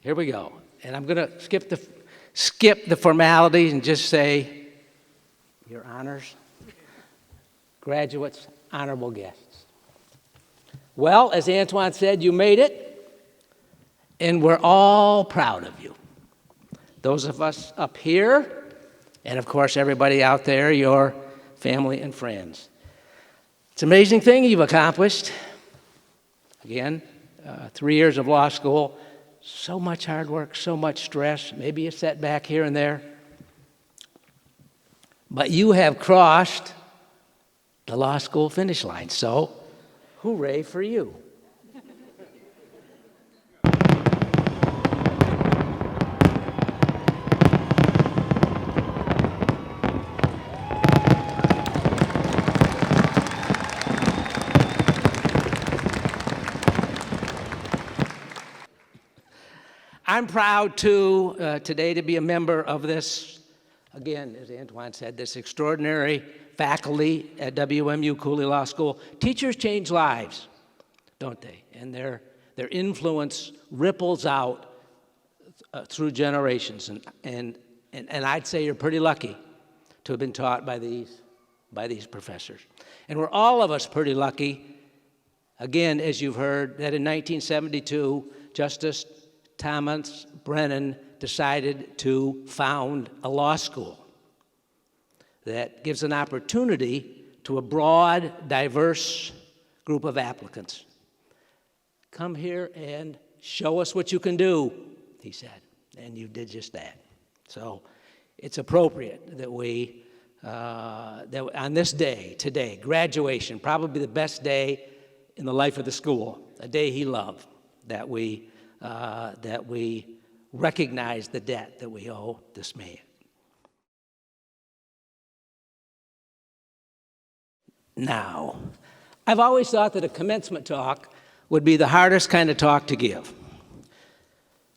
here we go. And I'm going to skip the formalities and just say, your honors, graduates, honorable guests. Well, as Antoine said, you made it, and we're all proud of you. Those of us up here, and of course everybody out there, your family and friends. It's an amazing thing you've accomplished. Again, 3 years of law school, so much hard work, so much stress, maybe a setback here and there. But you have crossed the law school finish line, so hooray for you. I'm proud today to be a member of this, again, as Antoine said, this extraordinary faculty at WMU-Cooley Law School. Teachers change lives, don't they? And their influence ripples out through generations. And I'd say you're pretty lucky to have been taught by these professors. And we're all of us pretty lucky, again, as you've heard, that in 1972, Justice Thomas Brennan decided to found a law school that gives an opportunity to a broad, diverse group of applicants. Come here and show us what you can do, he said, and you did just that. So it's appropriate that we, that on this day, today, graduation, probably the best day in the life of the school, a day he loved, that we recognize the debt that we owe this man. Now, I've always thought that a commencement talk would be the hardest kind of talk to give.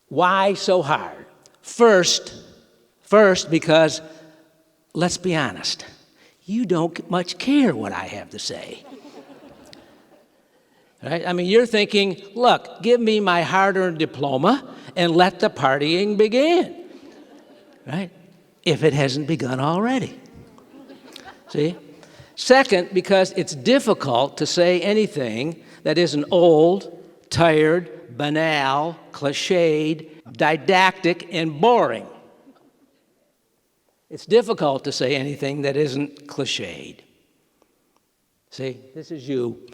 Why so hard? First, because, let's be honest, you don't much care what I have to say. Right? I mean, you're thinking, look, give me my hard-earned diploma and let the partying begin, right? If it hasn't begun already. See? Second, because it's difficult to say anything that isn't old, tired, banal, cliched, didactic, and boring. It's difficult to say anything that isn't cliched. See, this is you.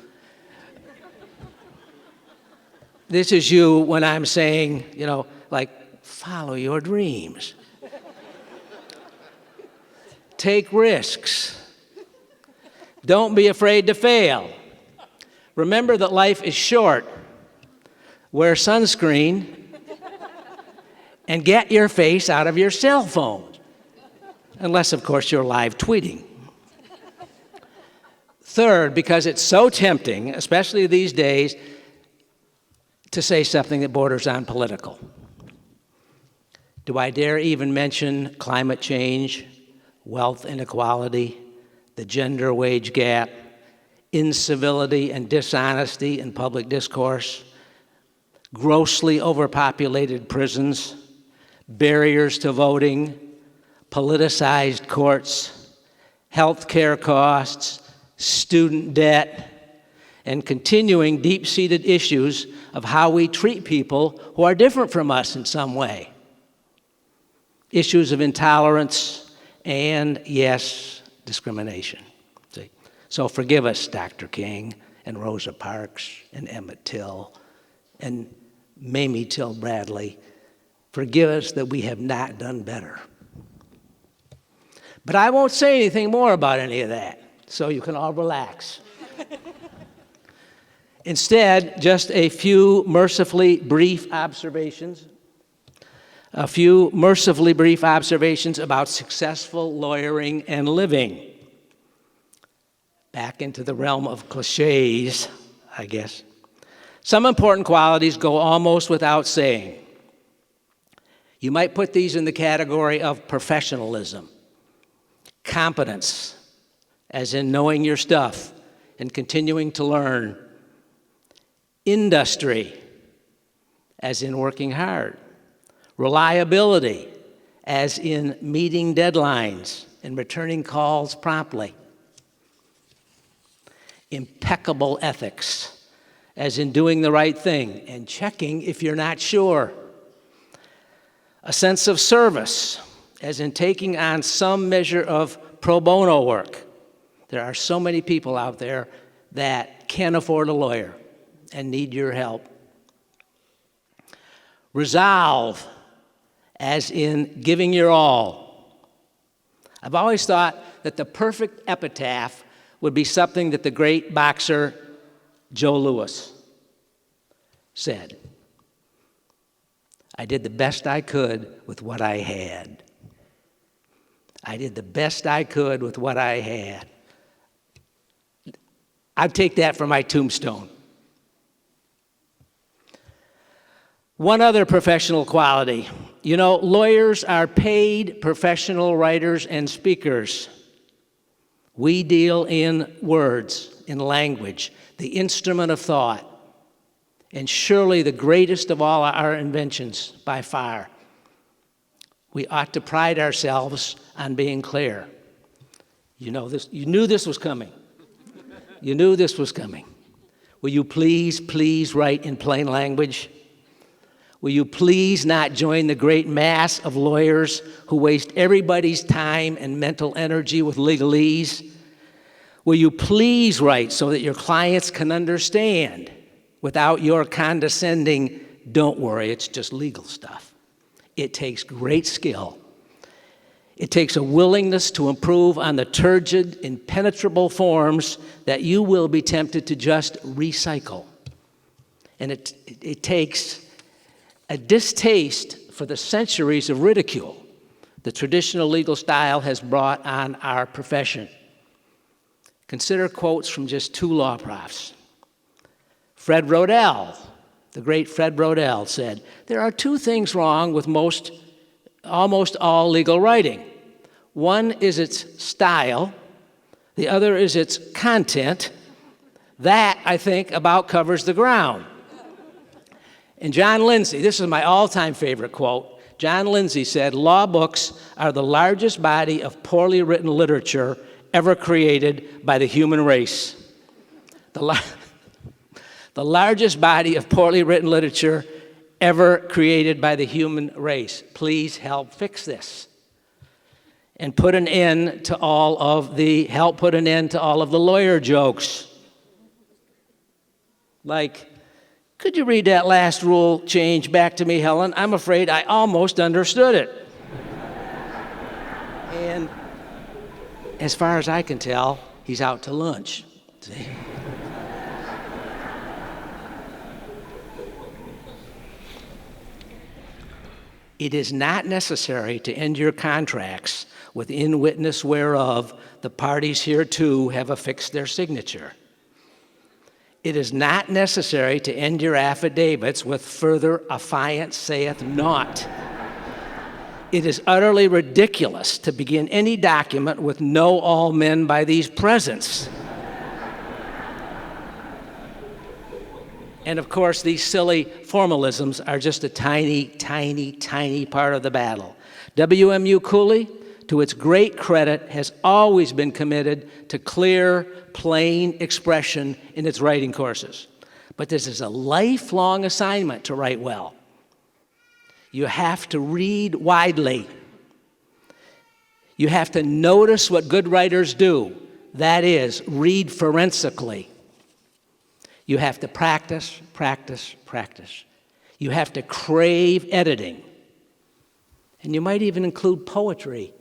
This is you when I'm saying, like, follow your dreams. Take risks. Don't be afraid to fail. Remember that life is short. Wear sunscreen and get your face out of your cell phone. Unless, of course, you're live tweeting. Third, because it's so tempting, especially these days, to say something that borders on political. Do I dare even mention climate change, wealth inequality, the gender wage gap, incivility and dishonesty in public discourse, grossly overpopulated prisons, barriers to voting, politicized courts, health care costs, student debt, and continuing deep-seated issues of how we treat people who are different from us in some way. Issues of intolerance and, yes, discrimination. See? So forgive us, Dr. King and Rosa Parks and Emmett Till and Mamie Till Bradley. Forgive us that we have not done better. But I won't say anything more about any of that, so you can all relax. Instead, just a few mercifully brief observations. About successful lawyering and living. Back into the realm of cliches, I guess. Some important qualities go almost without saying. You might put these in the category of professionalism, competence, as in knowing your stuff and continuing to learn, industry, as in working hard, reliability, as in meeting deadlines and returning calls promptly, impeccable ethics, as in doing the right thing and checking if you're not sure, a sense of service, as in taking on some measure of pro bono work. There are so many people out there that can't afford a lawyer and need your help. Resolve, as in giving your all. I've always thought that the perfect epitaph would be something that the great boxer Joe Louis said. I did the best I could with what I had. I did the best I could with what I had. I'd take that for my tombstone. One other professional quality. You know, lawyers are paid professional writers and speakers. We deal in words, in language, the instrument of thought, and surely the greatest of all our inventions by far. We ought to pride ourselves on being clear. You know this, you knew this was coming. You knew this was coming. Will you please write in plain language? Will you please not join the great mass of lawyers who waste everybody's time and mental energy with legalese? Will you please write so that your clients can understand without your condescending, don't worry, it's just legal stuff? It takes great skill. It takes a willingness to improve on the turgid, impenetrable forms that you will be tempted to just recycle. And it takes a distaste for the centuries of ridicule the traditional legal style has brought on our profession. Consider quotes from just two law profs. Fred Rodell, the great Fred Rodell, said, "There are two things wrong with almost all legal writing. One is its style, the other is its content. That, I think, about covers the ground." And John Lindsay, this is my all-time favorite quote. John Lindsay said, "Law books are the largest body of poorly written literature ever created by the human race." The largest body of poorly written literature ever created by the human race. Please help fix this. And put an end to all of the lawyer jokes. Like, could you read that last rule change back to me, Helen? I'm afraid I almost understood it. And as far as I can tell, he's out to lunch. See? It is not necessary to end your contracts with in witness whereof the parties hereto have affixed their signature. It is not necessary to end your affidavits with further affiant saith naught. It is utterly ridiculous to begin any document with know all men by these presents. And of course, these silly formalisms are just a tiny, tiny, tiny part of the battle. WMU-Cooley, to its great credit, has always been committed to clear, plain expression in its writing courses. But this is a lifelong assignment to write well. You have to read widely. You have to notice what good writers do. That is, read forensically. You have to practice, practice, practice. You have to crave editing. And you might even include poetry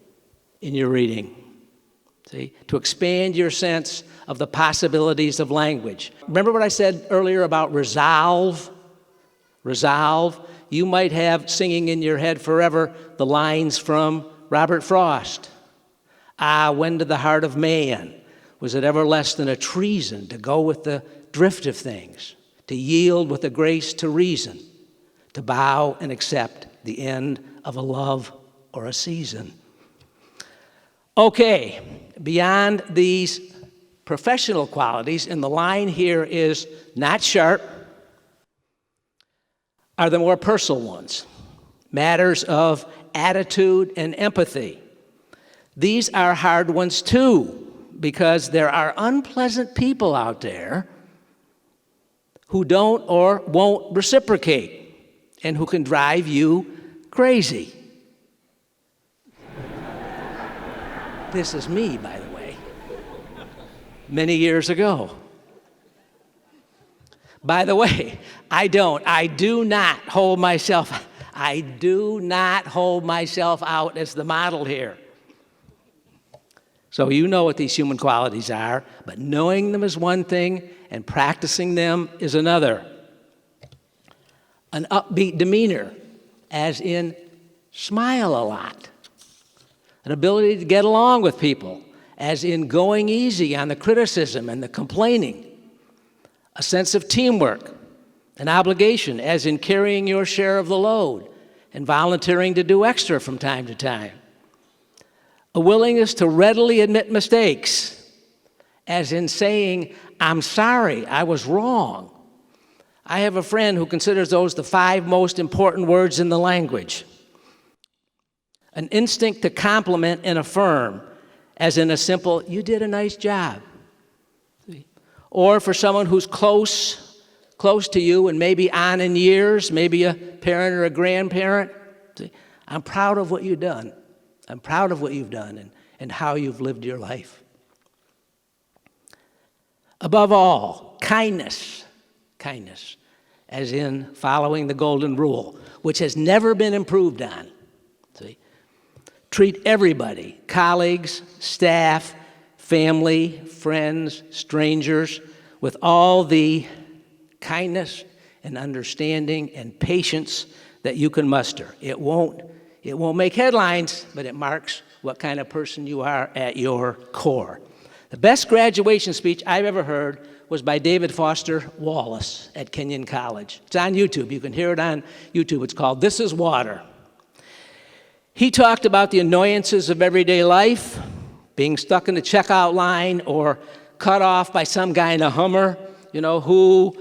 in your reading, see, to expand your sense of the possibilities of language. Remember what I said earlier about resolve? Resolve. You might have singing in your head forever the lines from Robert Frost. Ah, when to the heart of man was it ever less than a treason to go with the drift of things, to yield with a grace to reason, to bow and accept the end of a love or a season. Okay, beyond these professional qualities, and the line here is not sharp, are the more personal ones. matters of attitude and empathy. These are hard ones too, because there are unpleasant people out there who don't or won't reciprocate and who can drive you crazy. This is me, by the way, many years ago. By the way, I do not hold myself out as the model here. So you know what these human qualities are, but knowing them is one thing and practicing them is another. An upbeat demeanor, as in smile a lot. An ability to get along with people, as in going easy on the criticism and the complaining. A sense of teamwork, an obligation, as in carrying your share of the load and volunteering to do extra from time to time. A willingness to readily admit mistakes, as in saying, I'm sorry, I was wrong. I have a friend who considers those the 5 most important words in the language. An instinct to compliment and affirm, as in a simple, you did a nice job. Or for someone who's close to you and maybe on in years, maybe a parent or a grandparent, I'm proud of what you've done. I'm proud of what you've done and how you've lived your life. Above all, kindness, as in following the golden rule, which has never been improved on. See? Treat everybody, colleagues, staff, family, friends, strangers, with all the kindness and understanding and patience that you can muster. It won't make headlines, but it marks what kind of person you are at your core. The best graduation speech I've ever heard was by David Foster Wallace at Kenyon College. It's on YouTube. You can hear it on YouTube. It's called This Is Water. He talked about the annoyances of everyday life, being stuck in the checkout line or cut off by some guy in a Hummer, who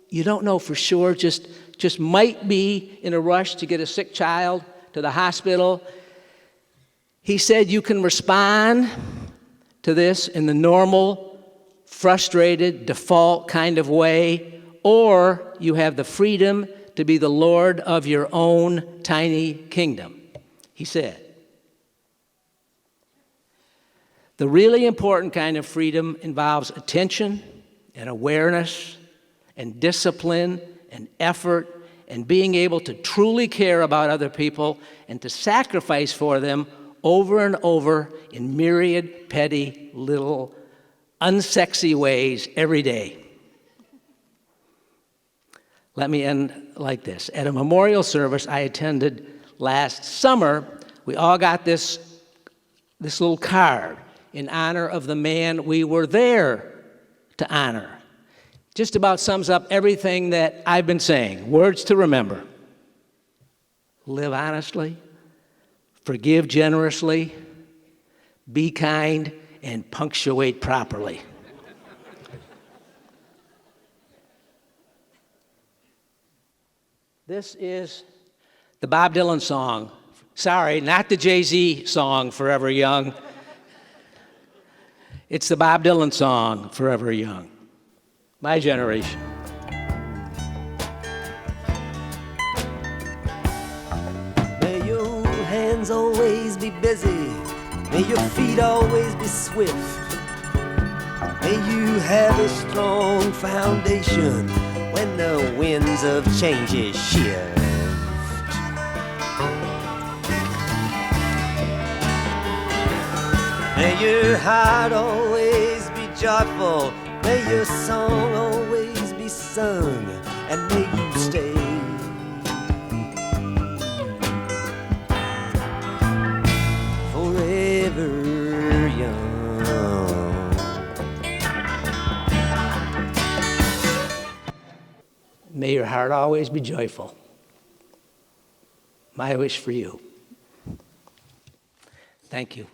you don't know for sure, just might be in a rush to get a sick child to the hospital. He said you can respond to this in the normal, frustrated, default kind of way, or you have the freedom to be the Lord of your own tiny kingdom, he said. The really important kind of freedom involves attention and awareness and discipline and effort and being able to truly care about other people and to sacrifice for them over and over in myriad, petty, little, unsexy ways every day. Let me end like this. At a memorial service I attended last summer, we all got this little card in honor of the man we were there to honor. Just about sums up everything that I've been saying. Words to remember. Live honestly, forgive generously, be kind, and punctuate properly. This is the Bob Dylan song. Sorry, not the Jay-Z song, Forever Young. It's the Bob Dylan song, Forever Young. My generation. May your hands always be busy. May your feet always be swift. May you have a strong foundation when the winds of change shift. May your heart always be joyful. May your song always be sung. And may you stay forever young. May your heart always be joyful. My wish for you. Thank you.